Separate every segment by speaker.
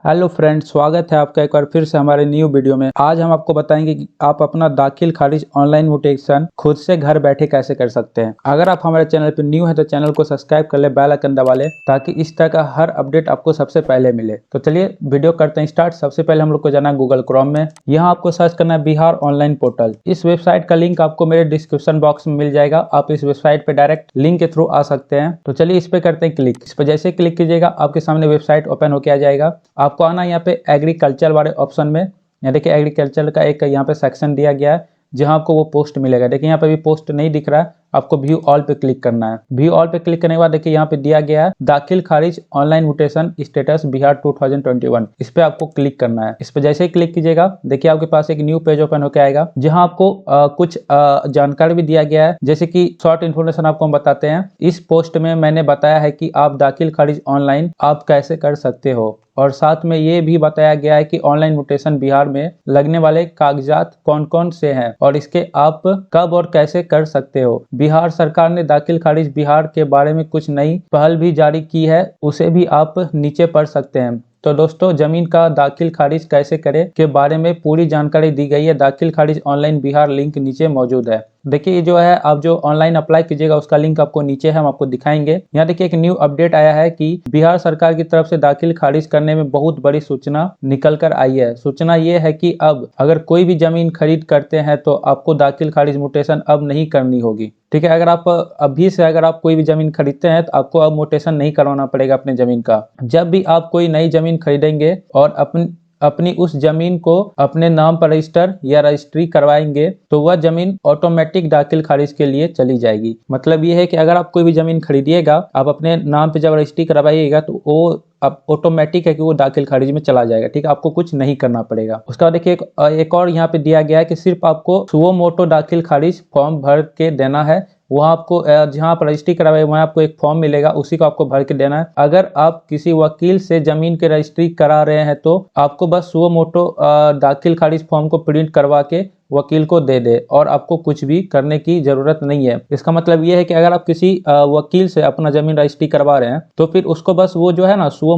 Speaker 1: Hello friends, स्वागत है आपका एक बार फिर से हमारे न्यू वीडियो में। आज हम आपको बताएंगे कि आप अपना दाखिल खारिज ऑनलाइन म्यूटेशन खुद से घर बैठे कैसे कर सकते हैं। अगर आप हमारे चैनल पर न्यू है तो चैनल को सब्सक्राइब कर ले, बेल आइकन दबा ले ताकि इस तरह का हर अपडेट आपको सबसे पहले मिले। तो चलिए वीडियो करते हैं स्टार्ट। सबसे पहले हम लोग को जाना है गूगल क्रोम में। यहाँ आपको सर्च करना है बिहार ऑनलाइन पोर्टल। इस वेबसाइट का लिंक आपको मेरे डिस्क्रिप्शन बॉक्स में मिल जाएगा। आप इस वेबसाइट पे डायरेक्ट लिंक के थ्रू आ सकते हैं। तो चलिए इस पे करते हैं क्लिक। इस पर जैसे क्लिक कीजिएगा आपके सामने वेबसाइट ओपन होकर आ जाएगा। आपको आना यहाँ पे एग्रीकल्चर वाले ऑप्शन में। यहाँ देखिए एग्रीकल्चर का एक यहाँ पे सेक्शन दिया गया है जहां आपको वो पोस्ट मिलेगा। देखिए यहाँ पे भी पोस्ट नहीं दिख रहा है, आपको व्यू ऑल पे क्लिक करना है। व्यू ऑल पे क्लिक करने के बाद देखिए यहाँ पे दिया गया है दाखिल खारिज ऑनलाइन म्यूटेशन स्टेटस बिहार 2021। इस पे आपको क्लिक करना है। इस पे जैसे ही क्लिक कीजिएगा देखिए आपके पास एक न्यू पेज ओपन होकर आएगा जहां आपको कुछ जानकारी भी दिया गया है। जैसे कि शॉर्ट इन्फॉर्मेशन आपको हम बताते हैं। इस पोस्ट में मैंने बताया है कि आप दाखिल खारिज ऑनलाइन आप कैसे कर सकते हो, और साथ में ये भी बताया गया है कि ऑनलाइन म्यूटेशन बिहार में लगने वाले कागजात कौन कौन से हैं और इसके आप कब और कैसे कर सकते हो। बिहार सरकार ने दाखिल खारिज बिहार के बारे में कुछ नई पहल भी जारी की है, उसे भी आप नीचे पढ़ सकते हैं। तो दोस्तों, जमीन का दाखिल खारिज कैसे करें के बारे में पूरी जानकारी दी गई है। दाखिल खारिज ऑनलाइन बिहार लिंक नीचे मौजूद है। देखिए ये जो है आप जो ऑनलाइन अप्लाई कीजिएगा उसका लिंक आपको नीचे है, हम आपको दिखाएंगे। यहाँ देखिए एक न्यू अपडेट आया है कि बिहार सरकार की तरफ से दाखिल खारिज करने में बहुत बड़ी सूचना निकल कर आई है। सूचना ये है कि अब अगर कोई भी जमीन खरीद करते हैं तो आपको दाखिल खारिज म्यूटेशन अब नहीं करनी होगी। ठीक है, अगर आप अभी से अगर आप कोई भी जमीन खरीदते हैं तो आपको अब म्यूटेशन नहीं करवाना पड़ेगा अपने जमीन का। जब भी आप कोई नई जमीन खरीदेंगे और अपनी उस जमीन को अपने नाम पर रजिस्टर या रजिस्ट्री करवाएंगे तो वह जमीन ऑटोमेटिक दाखिल खारिज के लिए चली जाएगी। मतलब ये है कि अगर आप कोई भी जमीन खरीदिएगा, आप अपने नाम पे जब रजिस्ट्री करवाइएगा तो वो अब ऑटोमेटिक है कि वो दाखिल खारिज में चला जाएगा। ठीक है, आपको कुछ नहीं करना पड़ेगा। उसके बाद देखिए एक और यहाँ पे दिया गया है कि सिर्फ आपको सुओ मोटो दाखिल खारिज फॉर्म भर के देना है। वहाँ आपको जहाँ आप रजिस्ट्री कराए वहाँ आपको एक फॉर्म मिलेगा, उसी को आपको भर के देना है। अगर आप किसी वकील से जमीन के रजिस्ट्री करा रहे हैं तो आपको बस सुओ मोटो दाखिल खारिज फॉर्म को प्रिंट करवा के वकील को दे दे और आपको कुछ भी करने की जरूरत नहीं है। इसका मतलब ये है कि अगर आप किसी वकील से अपना जमीन रजिस्ट्री करवा रहे हैं तो फिर उसको बस वो जो है ना सुओ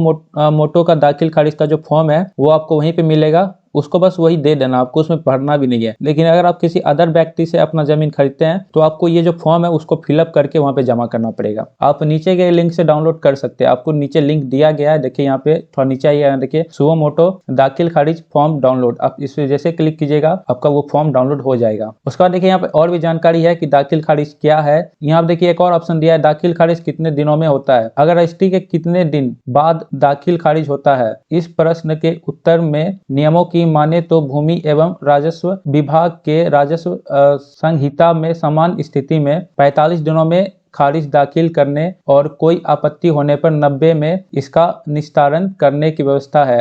Speaker 1: मोटो का दाखिल खारिज का जो फॉर्म है वो आपको वहीं पे मिलेगा, उसको बस वही दे देना, आपको उसमें भरना भी नहीं है। लेकिन अगर आप किसी अदर व्यक्ति से अपना जमीन खरीदते हैं तो आपको ये जो फॉर्म है उसको फिलअप करके वहां पे जमा करना पड़ेगा। आप नीचे के लिंक से डाउनलोड कर सकते हैं, आपको नीचे लिंक दिया गया है। देखिए यहाँ पे थोड़ा नीचे आइए, देखिए सुओ मोटो दाखिल खारिज फॉर्म डाउनलोड, आप इस पे जैसे क्लिक कीजिएगा आपका वो फॉर्म डाउनलोड हो जाएगा। उसके बाद देखिए यहाँ पे और भी जानकारी है कि दाखिल खारिज क्या है। यहाँ देखिए एक और ऑप्शन दिया है दाखिल खारिज कितने दिनों में होता है, अगर रजिस्ट्री के कितने दिन बाद दाखिल खारिज होता है। इस प्रश्न के उत्तर में नियमों की माने तो भूमि एवं राजस्व विभाग के राजस्व संहिता में समान स्थिति में 45 दिनों में खारिज दाखिल करने और कोई आपत्ति होने पर 90 में इसका निस्तारण करने की व्यवस्था है।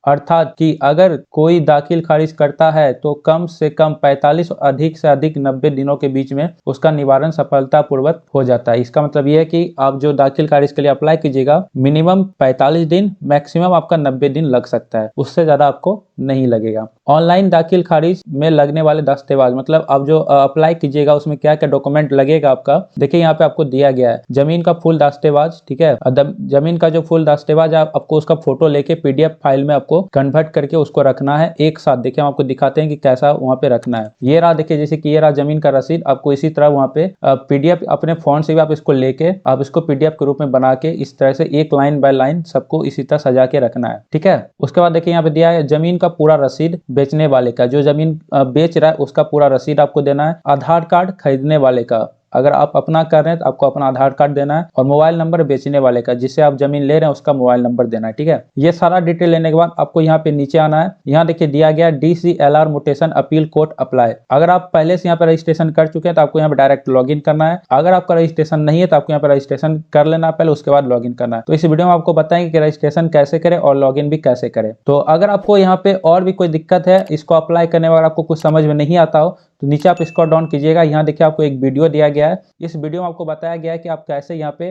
Speaker 1: अर्थात कि अगर कोई दाखिल खारिज करता है तो कम से कम 45 और अधिक से अधिक 90 दिनों के बीच में उसका निवारण सफलतापूर्वक हो जाता है। इसका मतलब यह है कि आप जो दाखिल खारिज के लिए अप्लाई कीजिएगा मिनिमम 45 दिन, मैक्सिमम आपका 90 दिन लग सकता है, उससे ज्यादा आपको नहीं लगेगा। ऑनलाइन दाखिल खारिज में लगने वाले दस्तावेज, मतलब आप जो अप्लाई कीजिएगा उसमें क्या क्या डॉक्यूमेंट लगेगा आपका। देखिए यहाँ पे आपको दिया गया है जमीन का फुल दस्तावेज। ठीक है, जमीन का जो फुल दस्तावेज आपको उसका फोटो लेके पीडीएफ फाइल में आपको कन्वर्ट करके उसको रखना है एक साथ। देखिए हम आपको दिखाते हैं कि कैसा वहां पे रखना है। ये रहा, देखिए जैसे कि ये रहा जमीन का रसीद, आपको इसी तरह वहां पे पीडीएफ अपने फोन से भी आप इसको लेके आप इसको पीडीएफ के रूप में बना के इस तरह से एक लाइन बाय लाइन सबको इसी तरह सजा के रखना है। ठीक है, उसके बाद देखिए यहाँ पे दिया है जमीन का पूरा रसीद, बेचने वाले का जो जमीन बेच रहा है उसका पूरा रसीद आपको देना है। आधार कार्ड खरीदने वाले का, अगर आप अपना कर रहे हैं तो आपको अपना आधार कार्ड देना है, और मोबाइल नंबर बेचने वाले का जिससे आप जमीन ले रहे हैं उसका मोबाइल नंबर देना है। ठीक है, ये सारा डिटेल लेने के बाद आपको यहाँ पे नीचे आना है। यहाँ देखिए दिया गया DCLR mutation appeal court apply. अगर आप पहले से यहाँ पे रजिस्ट्रेशन कर चुके हैं तो आपको यहाँ पे डायरेक्ट लॉगिन करना है। अगर आपका रजिस्ट्रेशन नहीं है तो आपको यहाँ पे रजिस्ट्रेशन कर लेना पहले, उसके बाद लॉगिन करना है। तो इस वीडियो में आपको बताएंगे कि रजिस्ट्रेशन कैसे करें और लॉगिन भी कैसे करें। तो अगर आपको यहाँ पे और भी कोई दिक्कत है इसको अप्लाई करने में, अगर आपको कुछ समझ में नहीं आता हो तो नीचे आप स्क्रॉल डाउन कीजिएगा, यहाँ देखिए आपको एक वीडियो दिया गया है। इस वीडियो में आपको बताया गया है कि आप कैसे यहाँ पे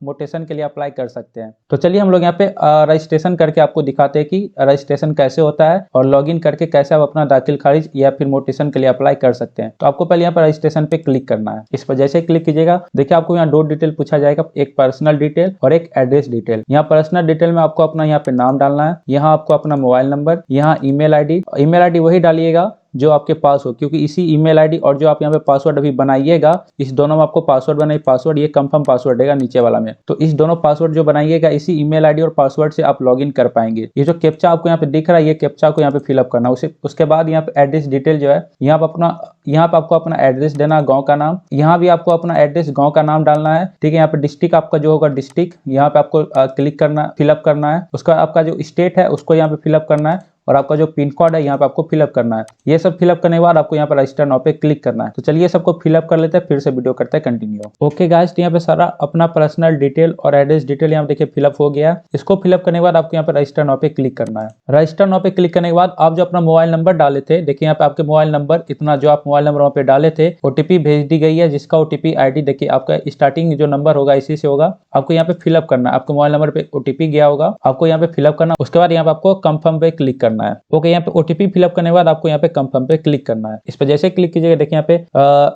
Speaker 1: मोटेशन के लिए अप्लाई कर सकते हैं। तो चलिए हम लोग यहाँ पे रजिस्ट्रेशन करके आपको दिखाते हैं कि रजिस्ट्रेशन कैसे होता है और लॉगिन करके कैसे आप अपना दाखिल खारिज या फिर मोटेशन के लिए अप्लाई कर सकते हैं। तो आपको पहले यहाँ पर रजिस्ट्रेशन पे क्लिक करना है। इस पर जैसे क्लिक कीजिएगा, देखिए आपको यहाँ 2 डिटेल पूछा जाएगा, एक पर्सनल डिटेल और एक एड्रेस डिटेल। यहाँ पर्सनल डिटेल में आपको अपना यहाँ पे नाम डालना है, यहाँ आपको अपना मोबाइल नंबर, यहाँ ईमेल आईडी वही डालिएगा जो आपके पास हो, क्योंकि इसी ईमेल आईडी और जो आप यहाँ पे पासवर्ड अभी बनाइएगा, इस दोनों में आपको पासवर्ड बनाइए। पासवर्ड ये कंफर्म पासवर्ड रहेगा नीचे वाला में, तो इस दोनों पासवर्ड जो बनाइएगा इसी ईमेल आईडी और पासवर्ड से आप लॉगिन कर पाएंगे। ये जो कैप्चा आपको यहाँ पे दिख रहा है, ये कैप्चा को यहाँ पे फिलअप करना है। उसके बाद यहाँ पे एड्रेस डिटेल जो है, यहाँ पे आपको अपना एड्रेस देना, गाँव का नाम, यहाँ भी आपको अपना एड्रेस गाँव का नाम डालना है। ठीक है, यहाँ पे डिस्ट्रिक्ट आपका जो होगा डिस्ट्रिक्ट यहाँ पे आपको क्लिक करना, फिलअप करना है। उसका आपका जो स्टेट है उसको यहाँ पे फिलअप करना है और आपका जो पिन कोड है यहाँ पे आपको फिलअप करना है। ये सब फिलअप करने के बाद आपको यहाँ पर रजिस्टर नाउ पे क्लिक करना है। तो चलिए ये सबको फिलअप कर लेते हैं, फिर से वीडियो करते हैं कंटिन्यू। ओके गाइस, यहाँ पे सारा अपना पर्सनल डिटेल और एड्रेस डिटेल यहाँ पे देखिए फिलअप हो गया। इसको फिलअप करने के बाद आपको यहाँ पे रजिस्टर नाउ पे क्लिक करना है। रजिस्टर नाउ पे क्लिक करने के बाद आप जो अपना मोबाइल नंबर डाले थे, देखिए यहाँ पे आपके मोबाइल नंबर इतना जो आप मोबाइल नंबर वहाँ पे डाले थे, ओटीपी भेज दी गई है, जिसका ओटीपी आईडी देखिए आपका स्टार्टिंग जो नंबर होगा इसी से होगा। आपको यहाँ पे फिलअप करना है, आपके मोबाइल नंबर पे ओटीपी गया होगा, आपको यहाँ पे फिलअप करना। उसके बाद यहाँ पे आपको कंफर्म पे क्लिक करना है। ओके, यहाँ पे ओटीपी फिलअप करने के बाद आपको यहाँ पे कंफर्म पे क्लिक करना है। इस पर जैसे क्लिक कीजिएगा, देखिए यहाँ पे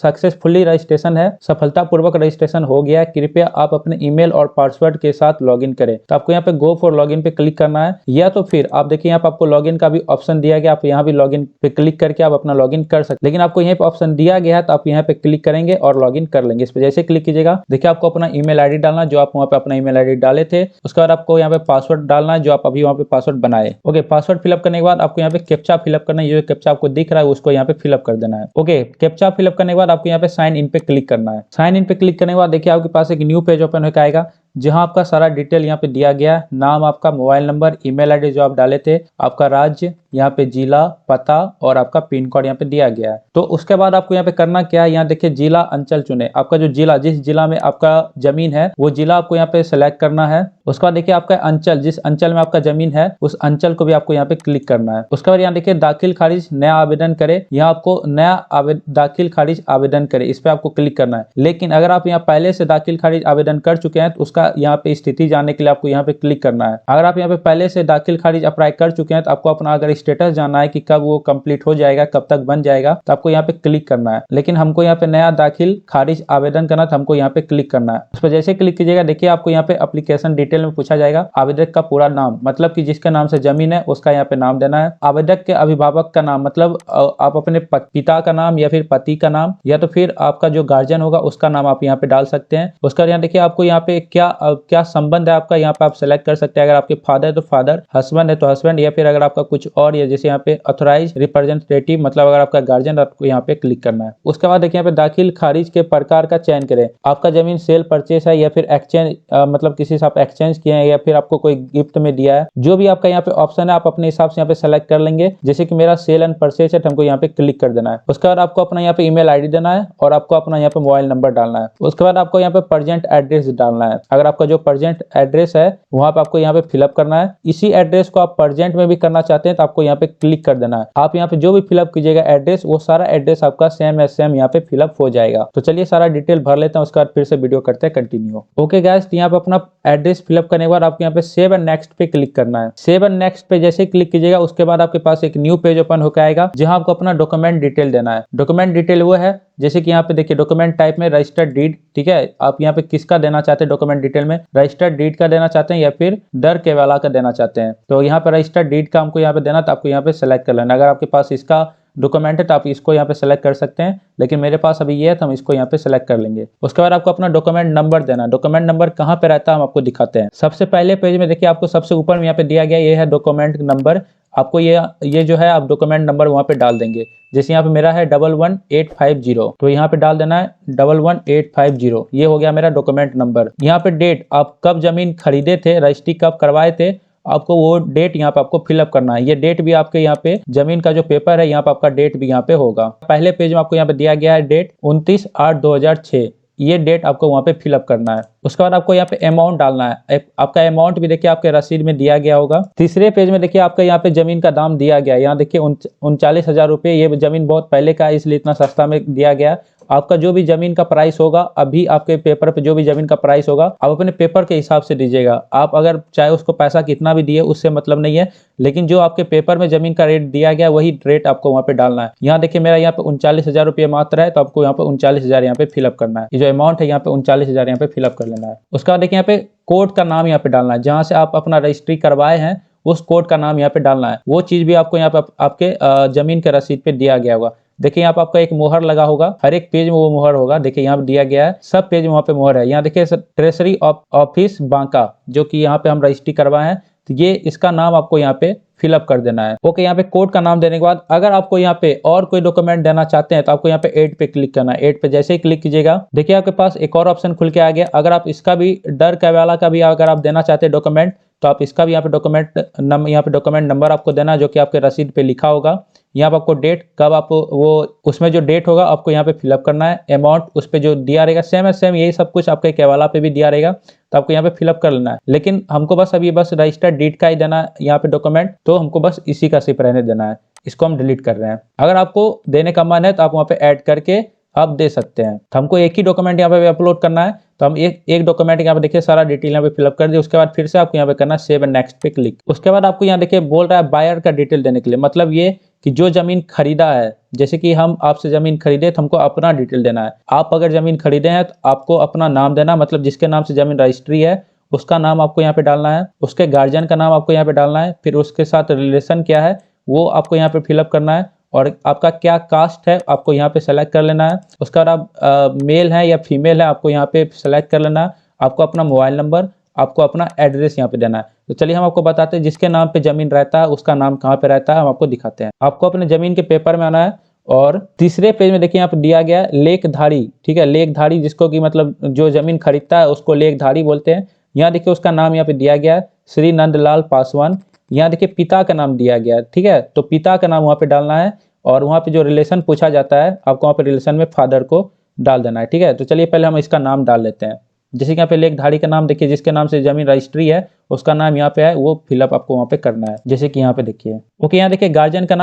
Speaker 1: सक्सेसफुली रजिस्ट्रेशन है, सफलतापूर्वक रजिस्ट्रेशन हो गया है, कृपया आप अपने ईमेल और पासवर्ड के साथ लॉगिन करें। तो आपको यहाँ पे गो फॉर लॉगिन पे क्लिक करना है, या तो फिर आप देखिए यहाँ पे आपको लॉगिन का भी ऑप्शन दिया गया, आप यहाँ भी लॉगिन पे क्लिक करके आप अपना लॉगिन कर सकते, लेकिन आपको यहाँ पे ऑप्शन दिया गया है तो आप यहाँ पे क्लिक करेंगे और लॉगिन कर लेंगे। इस पर जैसे क्लिक कीजिएगा, देखिए आपको अपना ईमेल आईडी डालना, जो आप वहाँ पे अपना ईमेल आईडी डाले थे। उसके बाद आपको यहाँ पे पासवर्ड डालना है, जो आप अभी वहाँ पे पासवर्ड बनाए। ओके, पासवर्ड फिलअप करने के बाद आपको यहाँ पे कैप्चा फिलअप करना है, जो कैप्चा आपको दिख रहा है उसको यहाँ पे फिलअप कर देना है। ओके, कैप्चा फिलअप करने के बाद आपको यहाँ पे साइन इन पे क्लिक करना है। साइन इन पे क्लिक करने के बाद देखिए आपके पास एक न्यू पेज ओपन होकर आएगा, जहां आपका सारा डिटेल यहाँ पे दिया गया है, नाम आपका, मोबाइल नंबर, ईमेल आईडी जो आप डाले थे, आपका राज्य, यहाँ पे जिला, पता और आपका पिन कोड यहाँ पे दिया गया है। तो उसके बाद आपको यहाँ पे करना क्या है, यहाँ देखिए जिला अंचल चुने, आपका जो जिला, जिस जिला में आपका जमीन है वो जिला आपको यहाँ पे सेलेक्ट करना है। उसके बाद देखिए आपका अंचल, जिस अंचल में आपका जमीन है उस अंचल को भी आपको यहाँ पे क्लिक करना है। उसके बाद यहाँ देखिए दाखिल खारिज नया आवेदन करे, यहाँ आपको नया दाखिल खारिज आवेदन करे, इस पे आपको क्लिक करना है। लेकिन अगर आप यहाँ पहले से दाखिल खारिज आवेदन कर चुके हैं तो उसका यहाँ पे स्थिति जानने के लिए आपको यहाँ पे क्लिक करना है। अगर आप यहाँ पे पहले से दाखिल खारिज अप्लाई कर चुके हैं तो आपको अपना अगर स्टेटस जानना है कि कब वो कंप्लीट हो जाएगा, कब तक बन जाएगा, तो आपको यहाँ पे क्लिक करना है। लेकिन हमको यहाँ पे नया दाखिल खारिज आवेदन करना था, हमको यहाँ पे क्लिक करना है। उस पर जैसे क्लिक कीजिएगा, देखिए आपको यहाँ पे एप्लीकेशन डिटेल में पूछा जाएगा आवेदक का पूरा नाम, मतलब कि जिसके नाम से जमीन है उसका यहाँ पे नाम देना है। आवेदक के अभिभावक का नाम, मतलब आप अपने पिता का नाम या फिर पति का नाम या तो फिर आपका जो गार्जियन होगा उसका नाम आप यहाँ पे डाल सकते हैं। उसका यहाँ देखिए आपको यहाँ पे क्या संबंध है आपका, यहाँ पे आप सेलेक्ट कर सकते हैं। अगर आपके फादर है तो फादर, हस्बैंड है तो हस्बैंड, या फिर अगर आपका कुछ और, या जैसे यहाँ पे ऑथराइज रिप्रेजेंटेटिव, मतलब अगर आपका गार्जियन, आपको यहाँ पे क्लिक करना है। उसके बाद देखिए यहाँ पे दाखिल खारिज के प्रकार का चयन करें, आपका जमीन सेल परचेस है या फिर एक्सचेंज, मतलब किसी से आप एक्सचेंज किए हैं या फिर आपको कोई गिफ्ट में दिया है, जो भी आपका यहाँ पे ऑप्शन है आप अपने हिसाब से यहाँ पे सेलेक्ट कर लेंगे। जैसे कि मेरा सेल एंड परचेस है तो हमको यहाँ पे क्लिक कर देना है। उसके बाद आपको अपना यहाँ पे ईमेल आईडी देना है और आपको अपना यहाँ पे मोबाइल नंबर डालना है। उसके बाद आपको यहाँ पे प्रेजेंट एड्रेस डालना है। अगर आपका जो प्रेजेंट एड्रेस है वहां पे आपको यहाँ पे फिलअप करना है। इसी एड्रेस को आप प्रेजेंट में भी करना चाहते हैं तो आपको यहाँ पे क्लिक कर देना है। आप यहाँ पे जो भी फिलअप कीजिएगा एड्रेस, वो सारा एड्रेस आपका सेम एज यहाँ पे फिलअप हो जाएगा। तो चलिए सारा डिटेल भर लेते हैं, उसके बाद फिर से वीडियो करते हैं कंटिन्यू। ओके गाइस, यहाँ पे अपना एड्रेस फिलअप करने के बाद आपको यहाँ पे सेव एंड नेक्स्ट पे क्लिक करना है। सेव एंड नेक्स्ट पे जैसे क्लिक कीजिएगा उसके बाद आपके पास एक न्यू पेज ओपन होकर आएगा, जहां आपको अपना डॉक्यूमेंट डिटेल देना है। डॉक्यूमेंट डिटेल वो है, जैसे कि यहाँ पे देखिए डॉक्यूमेंट टाइप में रजिस्टर्ड डीड, ठीक है, आप यहाँ पे किसका देना चाहते हैं डॉक्यूमेंट डिटेल में, रजिस्टर्ड डीड का देना चाहते हैं या फिर दर के वाला का देना चाहते हैं। तो यहाँ पे रजिस्टर्ड डीड का हमको यहाँ पे देना, तो आपको यहाँ पे सेलेक्ट कर लेना। अगर आपके पास इसका डॉक्यूमेंट है तो आप इसको यहाँ पे सेलेक्ट कर सकते हैं, लेकिन मेरे पास अभी ये है तो हम इसको यहाँ पे सेलेक्ट कर लेंगे। उसके बाद आपको अपना डॉक्यूमेंट नंबर देना। डॉक्यूमेंट नंबर कहाँ पे रहता है हम आपको दिखाते हैं। सबसे पहले पेज में देखिए आपको सबसे ऊपर में यहाँ पे दिया गया, ये है डॉक्यूमेंट नंबर। आपको ये जो है आप डॉक्यूमेंट नंबर वहाँ पे डाल देंगे। जैसे यहाँ पे मेरा है 11850, तो यहाँ पे डाल देना है 11850। ये हो गया मेरा डॉक्यूमेंट नंबर। यहाँ पे डेट, आप कब जमीन खरीदे थे, रजिस्ट्री कब करवाए थे, आपको वो डेट यहाँ पे आपको फिलअप करना है। ये डेट भी आपके यहाँ पे जमीन का जो पेपर है यहाँ पे आपका डेट भी यहाँ पे होगा। पहले पेज में आपको यहाँ पे दिया गया है डेट 29/8/2006। ये डेट आपको वहाँ पे फिलअप करना है। उसके बाद आपको यहाँ पे अमाउंट डालना है। आपका अमाउंट भी देखिए आपके रसीद में दिया गया होगा। तीसरे पेज में देखिए आपका यहाँ पे जमीन का दाम दिया गया है। यहाँ देखिए 39,000 रुपये। ये जमीन बहुत पहले का है, इसलिए इतना सस्ता में दिया गया। आपका जो भी जमीन का प्राइस होगा, अभी आपके पेपर पे जो भी जमीन का प्राइस होगा, आप अपने पेपर के हिसाब से दीजिएगा। आप अगर चाहे उसको पैसा कितना भी दिए, उससे मतलब नहीं है, लेकिन जो आपके पेपर में जमीन का रेट दिया गया वही रेट आपको वहाँ पे डालना है। यहाँ देखिए मेरा यहाँ पे 39,000 रुपये मात्र है, तो आपको यहाँ पे 39,000 यहाँ पे फिलअप करना है। ये जो अमाउंट है यहाँ पे 39,000 यहाँ पे फिलअप कर लेना है। उसके बाद देखिए यहाँ पे कोर्ट का नाम यहाँ पे डालना है। जहाँ से आप अपना रजिस्ट्री करवाए हैं उस कोर्ट का नाम यहाँ पे डालना है। वो चीज भी आपको यहाँ पे आपके जमीन के रसीद पे दिया गया होगा। देखिए यहाँ पे आपका एक मोहर लगा होगा, हर एक पेज में वो मोहर होगा। देखिए यहाँ पे दिया गया है, सब पेज में वहाँ पे मोहर है। यहाँ देखिए ट्रेजरी ऑफिस बांका, जो कि यहाँ पे हम रजिस्ट्री करवाए हैं, तो ये इसका नाम आपको यहाँ पे फिलअप कर देना है। ओके, यहाँ पे कोर्ट का नाम देने के बाद अगर आपको यहाँ पे और कोई डॉक्यूमेंट देना चाहते हैं तो आपको यहाँ पे ऐड पे क्लिक करना है। ऐड पे जैसे ही क्लिक कीजिएगा, देखिए आपके पास एक और ऑप्शन खुल के आ गया। अगर आप इसका भी डर कैवाला का भी अगर आप देना चाहते हैं डॉक्यूमेंट, तो आप इसका भी यहाँ पे डॉक्यूमेंट नंबर आपको देना है, जो कि आपके रसीद पे लिखा होगा। यहाँ पे आपको डेट कब आप वो उसमें जो डेट होगा आपको यहाँ पे फिलअप करना है। अमाउंट उस पे जो दिया रहेगा सेम है, सेम यही सब कुछ आपके केवाला पे भी दिया रहेगा, तो आपको यहाँ पे फिलअप कर लेना है। लेकिन हमको बस अभी बस रजिस्टर्ड डीड का ही देना है यहाँ पे डॉक्यूमेंट, तो हमको बस इसी का सिर्फ रहने देना है। इसको हम डिलीट कर रहे हैं। अगर आपको देने का मन है तो आप वहाँ पे ऐड करके आप दे सकते हैं। तो हमको एक ही डॉक्यूमेंट यहाँ पे अपलोड करना है, तो हम एक डॉक्यूमेंट यहाँ पे देखिए सारा डिटेल यहाँ पे फिलअप कर दिए। उसके बाद फिर से आपको यहाँ पे करना है सेव एंड नेक्स्ट पे क्लिक। उसके बाद आपको यहाँ देखिए बोल रहा है बायर का डिटेल देने के लिए, मतलब ये कि जो जमीन खरीदा है, जैसे कि हम आपसे जमीन खरीदे तो हमको अपना डिटेल देना है। आप अगर जमीन खरीदे हैं तो आपको अपना नाम देना, मतलब जिसके नाम से जमीन रजिस्ट्री है उसका नाम आपको यहाँ पे डालना है। उसके गार्जियन का नाम आपको यहाँ पे डालना है। फिर उसके साथ रिलेशन क्या है वो आपको यहाँ पे फिलअप करना है, और आपका क्या कास्ट है आपको यहाँ पे सेलेक्ट कर लेना है। उसके बाद आप मेल है या फीमेल है आपको यहाँ पे सेलेक्ट कर लेना है। आपको अपना मोबाइल नंबर, आपको अपना एड्रेस यहाँ पे देना है। तो चलिए हम आपको बताते हैं जिसके नाम पे जमीन रहता है उसका नाम कहाँ पे रहता है, हम आपको दिखाते हैं। आपको अपने जमीन के पेपर में आना है, और तीसरे पेज में देखिए यहाँ पे दिया गया है लेखधारी। ठीक है, लेखधारी जिसको कि मतलब जो जमीन खरीदता है उसको लेखधारी बोलते हैं। यहाँ देखिए उसका नाम यहाँ पे दिया गया है श्री नंदलाल पासवान। यहाँ देखिए पिता का नाम दिया गया है। ठीक है, तो पिता का नाम वहाँ पे डालना है, और वहाँ पे जो रिलेशन पूछा जाता है आपको वहाँ पे रिलेशन में फादर को डाल देना है। ठीक है, तो चलिए पहले हम इसका नाम डाल लेते हैं। जैसे कि यहाँ पे लेखधारी का नाम देखिए, जिसके नाम से जमीन रजिस्ट्री है उसका नाम यहाँ पे है, वो फिलअप आपको वहाँ पे करना है। जैसे कि यहाँ पे देखिए। ओके, यहाँ देखिए गार्जियन का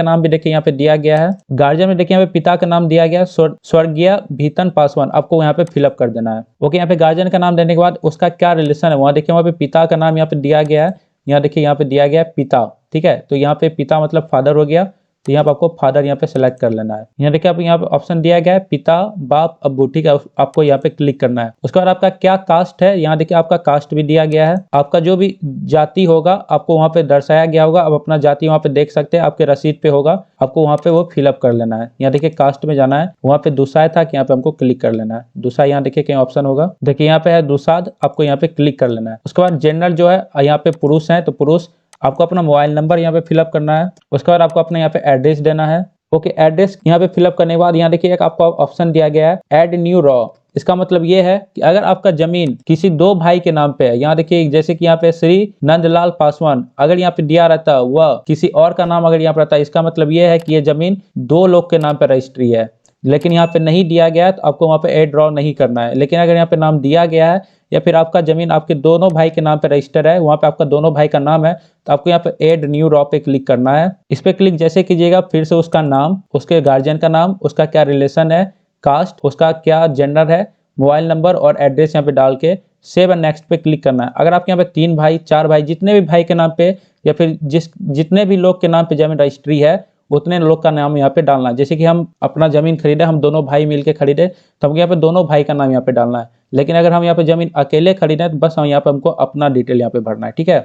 Speaker 1: नाम भी देखिए यहाँ पे दिया गया है। गार्जियन में देखिए यहाँ पे पिता का नाम दिया गया स्वर्गीय भीतन पासवान, आपको यहाँ पे फिलअप कर देना है। ओके, यहाँ पे गार्जियन का नाम देने के बाद उसका क्या रिलेशन है वहाँ देखिए, वहाँ पे पिता का नाम यहाँ पे दिया गया है। यहाँ देखिए यहाँ पे दिया गया है पिता। ठीक है, तो यहाँ पे पिता मतलब फादर हो गया, तो यहाँ पे आपको फादर यहाँ पे सेलेक्ट कर लेना है। यहाँ देखिए आप यहाँ पे ऑप्शन दिया गया है पिता बाप अब्बू। ठीक है, आपको यहाँ पे क्लिक करना है। उसके बाद आपका क्या कास्ट है, यहाँ देखिए आपका कास्ट भी दिया गया है। आपका जो भी जाति होगा आपको वहाँ पे दर्शाया गया होगा। आप अपना जाति वहाँ पे देख सकते हैं, आपके रसीद पे होगा, आपको वहाँ पे वो फिलअप कर लेना है। यहाँ देखिए कास्ट में जाना है, वहाँ पे दुसाय था कि यहाँ पे हमको क्लिक कर लेना है। दुसाय यहाँ देखिए कहीं ऑप्शन होगा, देखिए यहाँ पे है दुसाद, आपको यहाँ पे क्लिक कर लेना है। उसके बाद जेंडर जो है यहाँ पे पुरुष है, तो पुरुष। आपको अपना मोबाइल नंबर यहाँ पे फिलअप करना है। उसके बाद आपको अपना यहाँ पे एड्रेस देना है। ओके, एड्रेस यहाँ पे फिलअप करने के बाद यहाँ देखिए एक आपको ऑप्शन दिया गया है ऐड न्यू रॉ। इसका मतलब ये है कि अगर आपका जमीन किसी दो भाई के नाम पे है, यहाँ देखिए जैसे कि यहाँ पे श्री नंदलाल पासवान अगर यहाँ पे दिया रहता वह किसी और का नाम अगर यहाँ पे रहता, इसका मतलब ये है कि ये जमीन दो लोग के नाम पे रजिस्ट्री है। लेकिन यहाँ पे नहीं दिया गया है तो आपको वहाँ पे ऐड ड्रॉ नहीं करना है। लेकिन अगर यहाँ पे नाम दिया गया है या फिर आपका जमीन आपके दोनों भाई के नाम पे रजिस्टर है, वहाँ पे आपका दोनों भाई का नाम है, तो आपको यहाँ पे ऐड न्यू रॉ पे क्लिक करना है। इस पे क्लिक जैसे कीजिएगा, फिर से उसका नाम, उसके गार्जियन का नाम, उसका क्या रिलेशन है, कास्ट, उसका क्या जेंडर है, मोबाइल नंबर और एड्रेस यहाँ पे डाल के सेव एंड नेक्स्ट पे क्लिक करना है। अगर आपके यहाँ पे 3 भाई 4 भाई जितने भी भाई के नाम पे या फिर जितने भी लोग के नाम पे जमीन रजिस्ट्री है उतने लोग का नाम यहाँ पे डालना है। जैसे कि हम अपना जमीन खरीदे, हम दोनों भाई मिलके खरीदे, तो हमको यहाँ पे दोनों भाई का नाम यहाँ पे डालना है। लेकिन अगर हम यहाँ पे जमीन अकेले खरीदे तो बस हम यहाँ पे हमको अपना डिटेल यहाँ पे भरना है। ठीक है,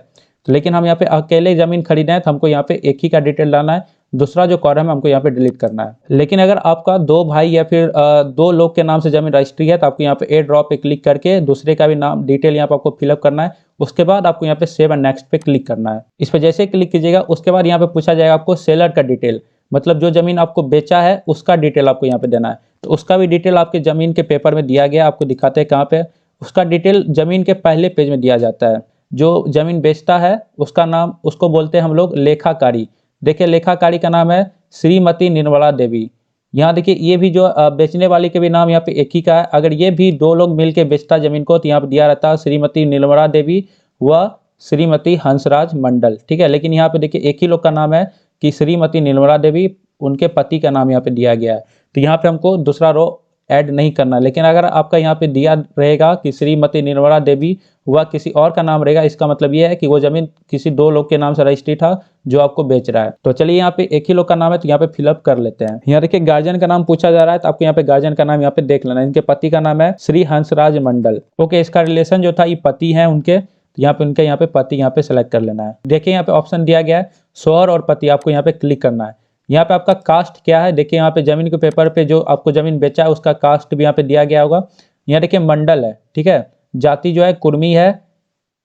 Speaker 1: तो लेकिन हम यहाँ पे अकेले जमीन खरीदे हैं तो हमको यहाँ पे एक ही का डिटेल डालना है, दूसरा जो कॉलम है हमको यहाँ पे डिलीट करना है। लेकिन अगर आपका 2 भाई या फिर 2 लोग के नाम से जमीन रजिस्ट्री है तो आपको यहाँ पे ए ड्रॉ पे क्लिक करके दूसरे का भी नाम डिटेल यहाँ पे आपको फिलअप करना है। उसके बाद आपको यहाँ पे सेव एंड नेक्स्ट पे क्लिक करना है। इस पे जैसे क्लिक कीजिएगा उसके बाद यहाँ पे पूछा जाएगा आपको सेलर का डिटेल, मतलब जो जमीन आपको बेचा है उसका डिटेल आपको यहाँ पे देना है। तो उसका भी डिटेल आपके जमीन के पेपर में दिया गया, आपको दिखाते हैं कहाँ पे। उसका डिटेल जमीन के पहले पेज में दिया जाता है। जो जमीन बेचता है उसका नाम, उसको बोलते हैं हम लोग लेखाकारी। देखिए लेखाकारी का नाम है श्रीमती निर्मला देवी। यहाँ देखिए ये भी जो बेचने वाले के भी नाम यहाँ पे एक ही का है। अगर ये भी दो लोग मिलके बेचता जमीन को तो यहाँ पे दिया रहता श्रीमती निर्मला देवी व श्रीमती हंसराज मंडल, ठीक है। लेकिन यहाँ पे देखिए एक ही लोग का नाम है कि श्रीमती निर्मला देवी, उनके पति का नाम यहाँ पे दिया गया है, तो यहाँ पे हमको दूसरा रो ऐड नहीं करना। लेकिन अगर आपका यहाँ पे दिया रहेगा कि श्रीमती निर्मला देवी व किसी और का नाम रहेगा, इसका मतलब ये है कि वो जमीन किसी दो लोग के नाम से रजिस्ट्री था जो आपको बेच रहा है। तो चलिए यहाँ पे एक ही लोग का नाम है तो यहाँ पे फिलअप कर लेते हैं। यहाँ देखिए गार्जियन का नाम पूछा जा रहा है, तो आपको यहाँ पे गार्जियन का नाम यहाँ पे देख लेना है। इनके पति का नाम है श्री हंसराज मंडल। ओके, इसका रिलेशन जो था ये पति है उनके, यहाँ पे उनके यहाँ पे पति यहाँ पे सेलेक्ट कर लेना है। देखिए यहाँ पे ऑप्शन दिया गया है सौर और पति, आपको यहाँ पे क्लिक करना है। यहाँ पे आपका कास्ट क्या है, देखिए यहाँ पे जमीन के पेपर पे जो आपको जमीन बेचा है उसका कास्ट भी यहाँ पे दिया गया होगा। यहाँ देखिए मंडल है, ठीक है। जाति जो है कुर्मी है,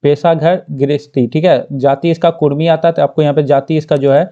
Speaker 1: पेशा घर गृहस्थी, ठीक है। जाति इसका कुर्मी आता है तो आपको यहाँ पे जाति इसका जो है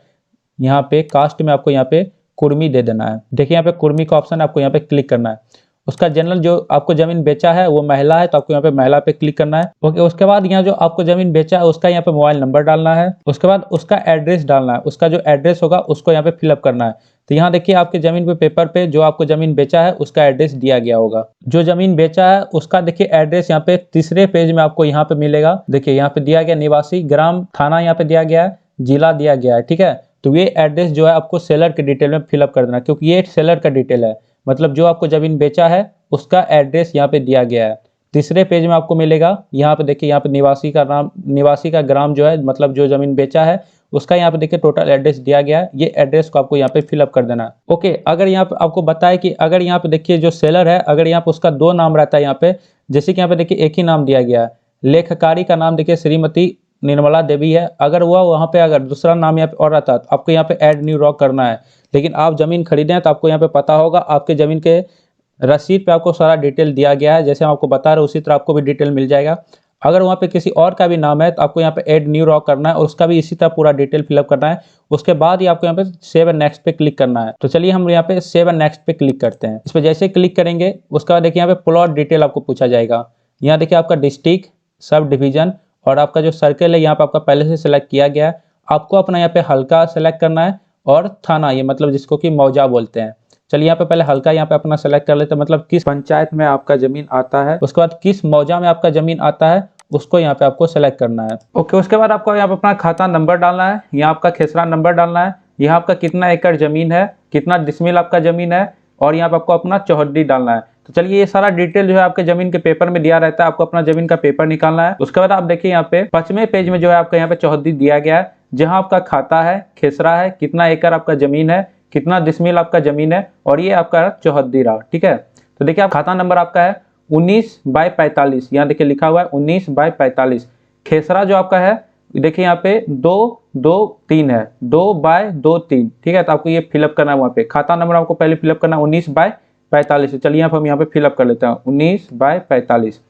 Speaker 1: यहाँ पे कास्ट में आपको यहाँ पे कुर्मी दे देना है। देखिए यहाँ पे कुर्मी का ऑप्शन है, आपको यहाँ पे क्लिक करना है। उसका जनरल जो आपको जमीन बेचा है वो महिला है तो आपको यहाँ पे महिला पे क्लिक करना है। ओके, उसके बाद यहाँ जो आपको जमीन बेचा है उसका यहाँ पे मोबाइल नंबर डालना है। उसके बाद उसका एड्रेस डालना है, उसका जो एड्रेस होगा उसको यहाँ पे फिलअप करना है। तो यहाँ देखिए आपके जमीन पे पेपर पे जो आपको जमीन बेचा है उसका एड्रेस दिया गया होगा। जो जमीन बेचा है उसका देखिए एड्रेस यहाँ पे तीसरे पेज में आपको यहाँ पे मिलेगा। देखिए यहाँ पे दिया गया निवासी, ग्राम, थाना यहाँ पे दिया गया है, जिला दिया गया है, ठीक है। तो ये एड्रेस जो है आपको सेलर के डिटेल में फिलअप कर देना, क्योंकि ये सेलर का डिटेल है, मतलब जो आपको जमीन बेचा है उसका एड्रेस यहाँ पे दिया गया है। तीसरे पेज में आपको मिलेगा, यहाँ पे देखिए यहाँ पे निवासी का नाम, निवासी का ग्राम जो है मतलब जो जमीन बेचा है उसका यहाँ पे देखिए टोटल एड्रेस दिया गया है। ये एड्रेस को आपको यहाँ पे फिलअप कर देना है। ओके, अगर यहाँ पे आपको बताए कि अगर यहाँ पे देखिए जो सेलर है अगर यहाँ पे उसका दो नाम रहता है यहाँ पे, जैसे कि यहाँ पे देखिए एक ही नाम दिया गया है, लेखकारी का नाम देखिए श्रीमती निर्मला देवी है, अगर वह वहाँ पे अगर दूसरा नाम यहाँ पे और रहता तो आपको यहाँ पे ऐड न्यू रॉ करना है। लेकिन आप जमीन खरीदे हैं तो आपको यहाँ पे पता होगा, आपके जमीन के रसीद पे आपको सारा डिटेल दिया गया है, जैसे हम आपको बता रहे हैं उसी तरह आपको भी डिटेल मिल जाएगा। अगर वहाँ पे किसी और का भी नाम है तो आपको यहाँ पे ऐड न्यू रॉ करना है और उसका भी इसी तरह पूरा डिटेल फिलअप करना है। उसके बाद ही आपको यहाँ पे सेव एंड नेक्स्ट पे क्लिक करना है। तो चलिए हम यहाँ पे सेव एंड नेक्स्ट पे क्लिक करते हैं। इस पर जैसे क्लिक करेंगे उसके बाद देखिए यहाँ पे प्लॉट डिटेल आपको पूछा जाएगा। यहाँ देखिए आपका डिस्ट्रिक्ट, सब डिवीजन और आपका जो सर्कल है यहाँ पे आपका पहले से सिलेक्ट किया गया है। आपको अपना यहाँ पे हल्का सेलेक्ट करना है और थाना, ये मतलब जिसको कि मौजा बोलते हैं। चलिए यहाँ पे पहले हल्का यहाँ पे अपना सेलेक्ट कर लेते हैं, मतलब किस पंचायत में आपका जमीन आता है, उसके बाद किस मौजा में आपका जमीन आता है उसको यहाँ पे आपको सेलेक्ट करना है। ओके, उसके बाद आपको यहाँ पे अपना खाता नंबर डालना है, यहाँ आपका खेसरा नंबर डालना है, यहाँ आपका कितना एकड़ जमीन है, कितना डिसमिल आपका जमीन है और यहाँ पे आपको अपना चौहद्दी डालना है। तो चलिए ये सारा डिटेल जो है आपके जमीन के पेपर में दिया रहता है, आपको अपना जमीन का पेपर निकालना है। उसके बाद आप देखिए यहाँ पे 5वें पेज में जो है आपका यहाँ पे चौहद्दी दिया गया है, जहाँ आपका खाता है, खेसरा है, कितना एकड़ आपका जमीन है, कितना डिसमिल आपका जमीन है और ये आपका चौहद्दी रहा, ठीक है। तो देखिए आप खाता नंबर आपका है 19/45, यहाँ देखिए लिखा हुआ है 19/45। खेसरा जो आपका है देखिए यहाँ पे 223 है, 2/23, ठीक है। तो आपको ये फिलअप करना है, वहाँ पे खाता नंबर आपको पहले फिलअप करना है 19/45। चलिए हम यहाँ पे फिलअप कर लेते हैं 19/45।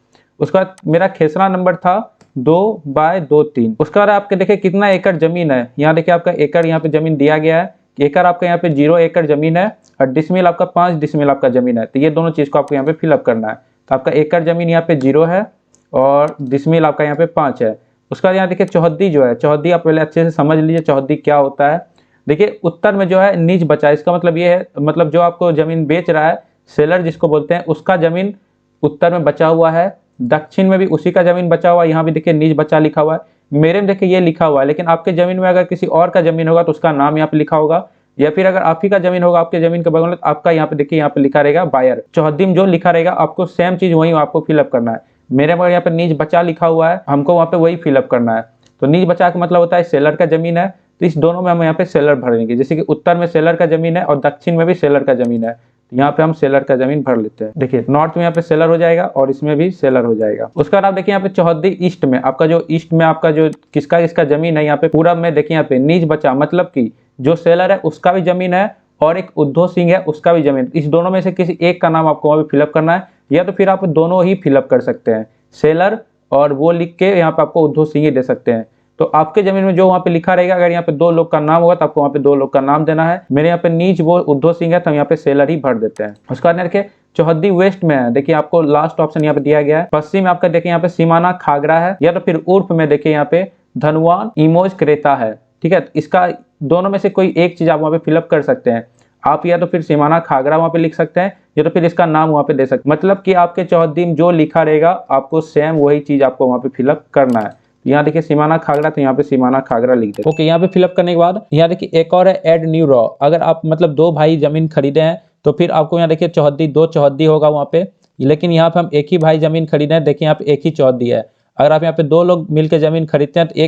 Speaker 1: उसके बाद मेरा खेसरा नंबर था 2/23। उसके बाद आपके देखिए कितना एकड़ जमीन है, यहाँ देखिए आपका एकड़ यहाँ पे जमीन दिया गया है। एकड़ आपका यहाँ पे 0 एकड़ जमीन है और डिसमिल आपका 5 डिसमिल आपका जमीन है। तो ये दोनों चीज को आपको यहाँ पे फिलअप करना है। तो आपका एकड़ जमीन यहाँ पे 0 है और डिसमिल आपका यहाँ पे 5 है। उसके बाद यहाँ देखिए चौहद्दी जो है, चौहद्दी आप पहले अच्छे से समझ लीजिए चौहद्दी क्या होता है। देखिए उत्तर में जो है नीच बचा, इसका मतलब ये है, मतलब जो आपको जमीन बेच रहा है सेलर जिसको बोलते हैं, उसका जमीन उत्तर में बचा हुआ है, दक्षिण में भी उसी का जमीन बचा हुआ है। यहाँ भी देखिए नीच बचा लिखा हुआ है, मेरे में देखिए ये लिखा हुआ है। लेकिन आपके जमीन में अगर किसी और का जमीन होगा तो उसका नाम यहाँ पे लिखा होगा, या फिर अगर आप ही का जमीन होगा आपके जमीन के बगल में तो आपका यहाँ पे देखिए यहाँ पे लिखा रहेगा बायर। चौहद्दी में जो लिखा रहेगा आपको सेम चीज वही आपको फिलअप करना है। मेरे मगर यहाँ पे नीच बचा लिखा हुआ है, हमको वहाँ पे वही फिलअप करना है। तो नीच बचा का मतलब होता है सेलर का जमीन है, तो इस दोनों में हम यहाँ पे सेलर भरेंगे। जैसे कि उत्तर में सेलर का जमीन है और दक्षिण में भी सेलर का जमीन है, यहाँ पे हम सेलर का जमीन भर लेते हैं। देखिए नॉर्थ में यहाँ पे सेलर हो जाएगा और इसमें भी सेलर हो जाएगा। उसके बाद आप देखिए यहाँ पे चौहद्दी ईस्ट में आपका जो ईस्ट में आपका जो किसका इसका जमीन है, यहाँ पे पूरब में देखिए यहाँ पे नीच बचा, मतलब कि जो सेलर है उसका भी जमीन है और एक उद्धव सिंह है उसका भी जमीन। इस दोनों में से किसी एक का नाम आपको वहाँ पे फिलअप करना है, या तो फिर आप दोनों ही फिलअप कर सकते हैं, सेलर और वो लिख के यहाँ पे आपको उद्धव सिंह ही दे सकते हैं। तो आपके जमीन में जो वहाँ पे लिखा रहेगा, अगर यहाँ पे 2 लोग का नाम होगा तो आपको वहाँ पे 2 लोग का नाम देना है। मेरे यहाँ पे नीच वो उद्धव सिंह है तो हम यहाँ पे सेलर ही भर देते हैं। उसके बाद देखिए चौहद्दी वेस्ट में है, देखिए आपको लास्ट ऑप्शन यहाँ पे दिया गया है। पश्चिम में आपका देखिए यहाँ पे सीमाना खागरा है, या तो फिर उर्फ में देखिए यहाँ पे धनवान इमोज क्रेता है, ठीक है। इसका दोनों में से कोई एक चीज आप वहाँ पे फिलअप कर सकते हैं। आप या तो फिर सीमाना खागरा वहाँ पे लिख सकते हैं, या तो फिर इसका नाम वहाँ पे दे सकते हैं। मतलब कि आपके चौहद्दी में जो लिखा रहेगा आपको सेम वही चीज़ आपको वहाँ पे फिलअप करना है। यहाँ देखिए सीमाना खागरा, तो यहाँ पे सीमाना खागरा लिख दे। ओके, यहाँ पे फिलअप करने के बाद यहाँ देखिए एक और है ऐड न्यू रॉ। अगर आप मतलब 2 भाई जमीन खरीदे हैं तो फिर आपको यहाँ देखिए चौहद्दी 2 चौहद्दी होगा वहाँ पे, लेकिन यहाँ पे हम एक ही भाई जमीन खरीदे हैं, देखिए यहाँ पे एक ही चौहद्दी है। अगर आप यहाँ पे 2 लोग मिलकर जमीन खरीदते हैं तो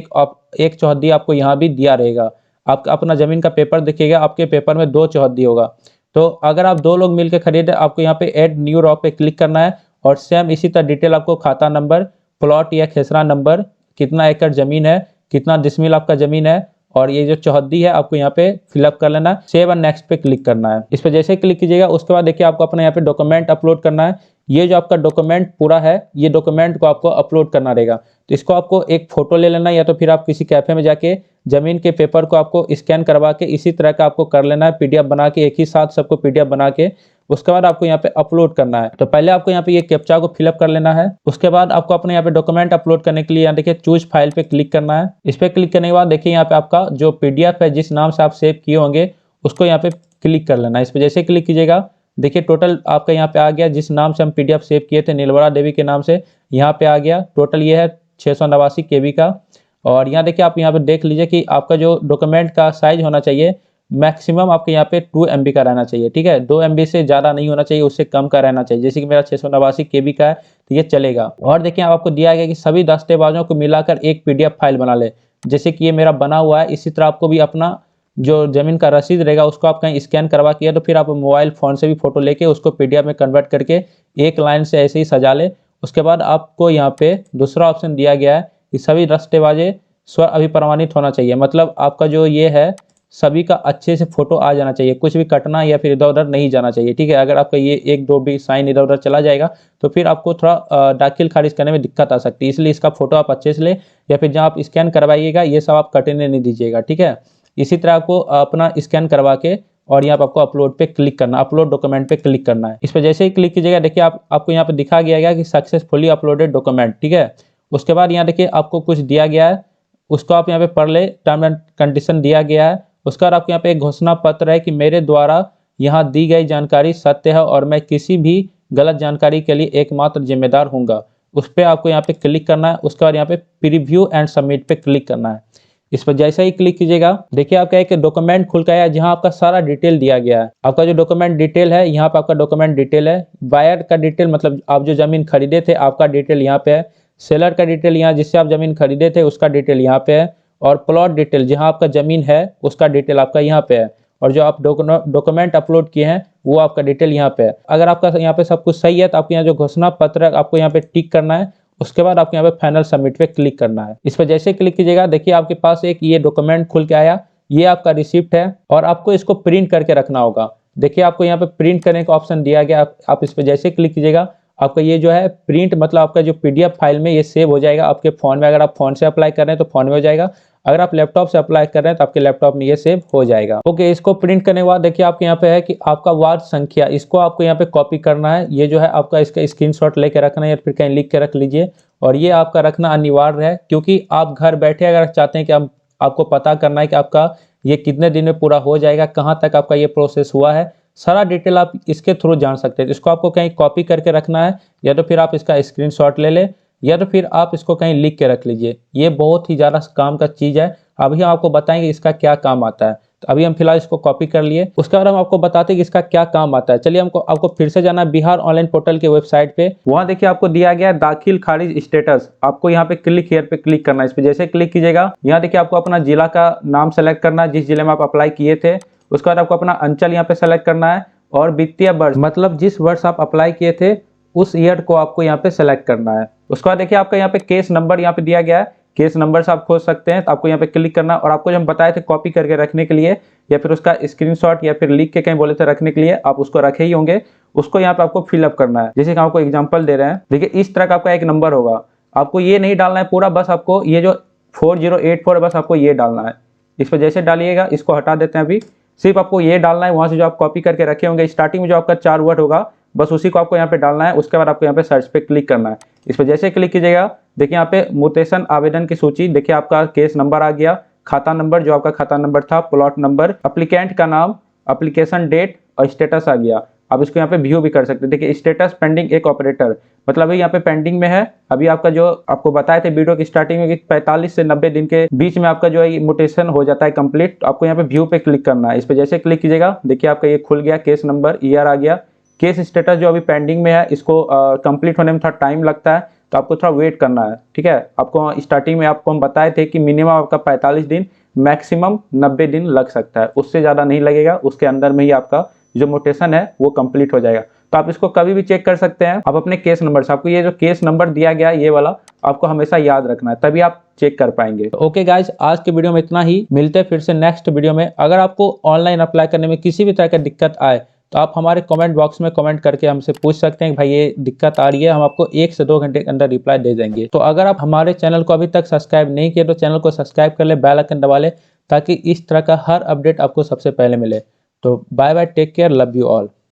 Speaker 1: एक चौहद्दी आपको यहाँ भी दिया रहेगा। आप अपना जमीन का पेपर देखिएगा, आपके पेपर में 2 चौहद्दी होगा। तो अगर आप 2 लोग मिलकर खरीदे, आपको यहाँ पे ऐड न्यू रॉ पे क्लिक करना है और सेम इसी तरह डिटेल आपको खाता नंबर, प्लॉट या खेसरा नंबर, कितना एकड़ जमीन है, कितना डिसमिल आपका जमीन है, और ये जो चौहद्दी है आपको यहाँ पे फिलअप कर लेना है। सेव एंड नेक्स्ट पे क्लिक करना है। इस पर जैसे क्लिक कीजिएगा उसके बाद देखिए आपको अपना यहाँ पे डॉक्यूमेंट अपलोड करना है। ये जो आपका डॉक्यूमेंट पूरा है, ये डॉक्यूमेंट को आपको अपलोड करना रहेगा। तो इसको आपको एक फोटो ले लेना है, या तो फिर आप किसी कैफे में जाके जमीन के पेपर को आपको स्कैन करवा के इसी तरह का आपको कर लेना है, पीडीएफ बना के, एक ही साथ सबको पीडीएफ बना के उसके बाद आपको यहाँ पे अपलोड करना है। तो पहले आपको यहाँ पे ये कैप्चा को फिलअप कर लेना है। उसके बाद आपको अपने यहाँ पे डॉक्यूमेंट अपलोड करने के लिए यहाँ देखिए चूज फाइल पे क्लिक करना है। इस पे क्लिक करने के बाद देखिए यहाँ पे आपका जो पीडीएफ है जिस नाम से आप सेव किए होंगे उसको यहाँ पे क्लिक कर लेना है। इस पे जैसे क्लिक कीजिएगा देखिए टोटल आपका यहाँ पे आ गया, जिस नाम से हम पीडीएफ सेव किए थे नीलवरा देवी के नाम से, यहाँ पे आ गया। टोटल ये है 689 KB का। और यहाँ देखिए आप यहाँ पे देख लीजिए कि आपका जो डॉक्यूमेंट का साइज होना चाहिए मैक्सिमम आपके यहाँ पे 2 MB का रहना चाहिए, ठीक है। 2 MB से ज़्यादा नहीं होना चाहिए, उससे कम का रहना चाहिए। जैसे कि मेरा 689 KB का है तो ये चलेगा। और देखिए आपको दिया गया कि सभी दस्तावेजों को मिलाकर एक PDF फाइल बना ले। जैसे कि ये मेरा बना हुआ है, इसी तरह आपको भी अपना जो जमीन का रसीद रहेगा उसको आप कहीं स्कैन करवा के, तो फिर आप मोबाइल फ़ोन से भी फोटो लेके उसको PDF में कन्वर्ट करके एक लाइन से ऐसे ही सजा ले। उसके बाद आपको यहाँ पे दूसरा ऑप्शन दिया गया है कि सभी दस्तावेज स्व अभिप्रमाणित होना चाहिए। मतलब आपका जो ये है सभी का अच्छे से फोटो आ जाना चाहिए, कुछ भी कटना या फिर इधर उधर नहीं जाना चाहिए, ठीक है। अगर आपका ये 1-2 भी साइन इधर उधर चला जाएगा तो फिर आपको थोड़ा दाखिल खारिज करने में दिक्कत आ सकती है। इसलिए इसका फोटो आप अच्छे से ले, या फिर जहाँ आप स्कैन करवाइएगा ये सब आप कटने नहीं दीजिएगा, ठीक है। इसी तरह आपको अपना स्कैन करवा के और यहाँ पे आपको अपलोड पे क्लिक करना, अपलोड डॉक्यूमेंट पे क्लिक करना है। इस पर जैसे ही क्लिक कीजिएगा देखिए आपको यहाँ पे दिखा गया है कि सक्सेसफुली अपलोडेड डॉक्यूमेंट, ठीक है। उसके बाद यहाँ देखिए आपको कुछ दिया गया है, उसको आप यहाँ पे पढ़ ले। टर्म एंड कंडीशन दिया गया है। उसका आपको यहाँ पे एक घोषणा पत्र है कि मेरे द्वारा यहाँ दी गई जानकारी सत्य है और मैं किसी भी गलत जानकारी के लिए एकमात्र जिम्मेदार हूँगा। उस पर आपको यहाँ पे क्लिक करना है। उसके बाद यहाँ पे प्रीव्यू एंड सबमिट पे क्लिक करना है। इस पर जैसे ही क्लिक कीजिएगा देखिए आपका एक डॉक्यूमेंट खुल के आया जहाँ आपका सारा डिटेल दिया गया है। आपका जो डॉक्यूमेंट डिटेल है यहाँ पे आपका डॉक्यूमेंट डिटेल है। बायर का डिटेल मतलब आप जो जमीन खरीदे थे आपका डिटेल यहाँ पे है। सेलर का डिटेल यहाँ जिससे आप जमीन खरीदे थे उसका डिटेल यहाँ पे है। और प्लॉट डिटेल जहाँ आपका जमीन है उसका डिटेल आपका यहाँ पे है। और जो आप डॉक्यूमेंट अपलोड किए हैं वो आपका डिटेल यहाँ पे है। अगर आपका यहाँ पे सब कुछ सही है तो आपको यहाँ जो घोषणा पत्र है आपको यहाँ पे टिक करना है। उसके बाद आपको यहाँ पे फाइनल सबमिट पे क्लिक करना है। इस पर जैसे क्लिक कीजिएगा देखिए आपके पास एक ये डॉक्यूमेंट खुल के आया। ये आपका रिसिप्ट है और आपको इसको प्रिंट करके रखना होगा। देखिए आपको यहाँ पे प्रिंट करने का ऑप्शन दिया गया। आप इस पर जैसे क्लिक कीजिएगा आपका ये जो है प्रिंट मतलब आपका जो PDF फाइल में ये सेव हो जाएगा आपके फ़ोन में। अगर आप फ़ोन से अप्लाई कर रहे हैं तो फ़ोन में हो जाएगा, अगर आप लैपटॉप से अप्लाई कर रहे हैं तो आपके लैपटॉप में ये सेव हो जाएगा। ओके, इसको प्रिंट करने के बाद देखिए आपके यहाँ पे है कि आपका वार्ड संख्या, इसको आपको यहाँ पे कॉपी करना है। ये जो है आपका इसका स्क्रीनशॉट लेके रखना है या फिर कहीं लिख के रख लीजिए। और ये आपका रखना अनिवार्य है क्योंकि आप घर बैठे अगर चाहते हैं कि आपको पता करना है कि आपका ये कितने दिन में पूरा हो जाएगा, कहाँ तक आपका ये प्रोसेस हुआ है, सारा डिटेल आप इसके थ्रू जान सकते हैं। इसको आपको कहीं कॉपी करके रखना है या तो फिर आप इसका स्क्रीनशॉट ले लें या तो फिर आप इसको कहीं लिख के रख लीजिए। ये बहुत ही ज़्यादा काम का चीज़ है। अभी हम आपको बताएंगे इसका क्या काम आता है। तो अभी हम फिलहाल इसको कॉपी कर लिए, उसके बाद हम आपको बताते हैं कि इसका क्या काम आता है। चलिए आपको फिर से जाना बिहार ऑनलाइन पोर्टल के वेबसाइट पे। वहाँ देखिए आपको दिया गया है दाखिल खारिज स्टेटस। आपको यहाँ पे क्लिक हियर पे क्लिक करना है। इस पे जैसे क्लिक कीजिएगा यहाँ देखिए आपको अपना जिला का नाम सेलेक्ट करना है जिस जिले में आप अप्लाई किए थे। उसके बाद आपको अपना अंचल यहाँ पे सेलेक्ट करना है और वित्तीय वर्ष मतलब जिस वर्ष आप अप्लाई किए थे उस ईयर को आपको यहाँ पे सेलेक्ट करना है। उसके बाद देखिए आपका यहाँ पे केस नंबर यहाँ पे दिया गया है। केस नंबर से आप खोज सकते हैं। तो आपको यहाँ पे क्लिक करना और आपको जो हम बताए थे कॉपी करके रखने के लिए या फिर उसका स्क्रीनशॉट या फिर लिख के कहीं बोले थे रखने के लिए, आप उसको रखे ही होंगे। उसको यहाँ पे आपको फिलअप करना है। जैसे कि आपको एग्जाम्पल दे रहे हैं, देखिए इस तरह का आपका एक नंबर होगा। आपको ये नहीं डालना है पूरा, बस आपको ये जो 4084 बस आपको ये डालना है। इस पर जैसे डालिएगा, इसको हटा देते हैं अभी। सिर्फ आपको ये डालना है। वहाँ से जो आप कॉपी करके रखे होंगे स्टार्टिंग में जो आपका 4 वर्ड होगा बस उसी को आपको यहाँ पे डालना है। उसके बाद आपको यहाँ पे सर्च पे क्लिक करना है। इस पर जैसे क्लिक कीजिएगा देखिए यहाँ पे म्यूटेशन आवेदन की सूची। देखिए आपका केस नंबर आ गया, खाता नंबर जो आपका खाता नंबर था, प्लॉट नंबर, एप्लीकेंट का नाम, एप्लीकेशन डेट और स्टेटस आ गया। आप इसको यहाँ पे व्यू भी कर सकते हैं। देखिए स्टेटस पेंडिंग एक ऑपरेटर, मतलब अभी यहाँ पे पेंडिंग में है। अभी आपका जो आपको बताए थे वीडियो की स्टार्टिंग में कि 45 से 90 दिन के बीच में आपका जो है म्यूटेशन हो जाता है कंप्लीट। तो आपको यहाँ पे व्यू पे क्लिक करना है। इस पे जैसे क्लिक कीजिएगा, देखिए आपका ये खुल गया, केस नंबर ईयर आ गया। केस स्टेटस जो अभी पेंडिंग में है, इसको कंप्लीट होने में थोड़ा टाइम लगता है, तो आपको थोड़ा वेट करना है, ठीक है। आपको स्टार्टिंग में आपको हम बताए थे कि मिनिमम आपका 45 दिन, मैक्सिमम 90 दिन लग सकता है, उससे ज़्यादा नहीं लगेगा। उसके अंदर में ही आपका जो म्यूटेशन है वो कंप्लीट हो जाएगा। तो आप इसको कभी भी चेक कर सकते हैं। आप अपने केस नंबर से, आपको ये जो केस नंबर दिया गया है ये वाला आपको हमेशा याद रखना है, तभी आप चेक कर पाएंगे। ओके गाइज, आज के वीडियो में इतना ही। मिलते हैं फिर से नेक्स्ट वीडियो में। अगर आपको ऑनलाइन अप्लाई करने में किसी भी तरह का दिक्कत आए तो आप हमारे कमेंट बॉक्स में कमेंट करके हमसे पूछ सकते हैं कि भाई ये दिक्कत आ रही है, हम आपको 1 से 2 घंटे के अंदर रिप्लाई दे देंगे। तो अगर आप हमारे चैनल को अभी तक सब्सक्राइब नहीं किए तो चैनल को सब्सक्राइब कर ले, बेल आइकन दबा ले, ताकि इस तरह का हर अपडेट आपको सबसे पहले मिले। तो bye bye, take care, love you all.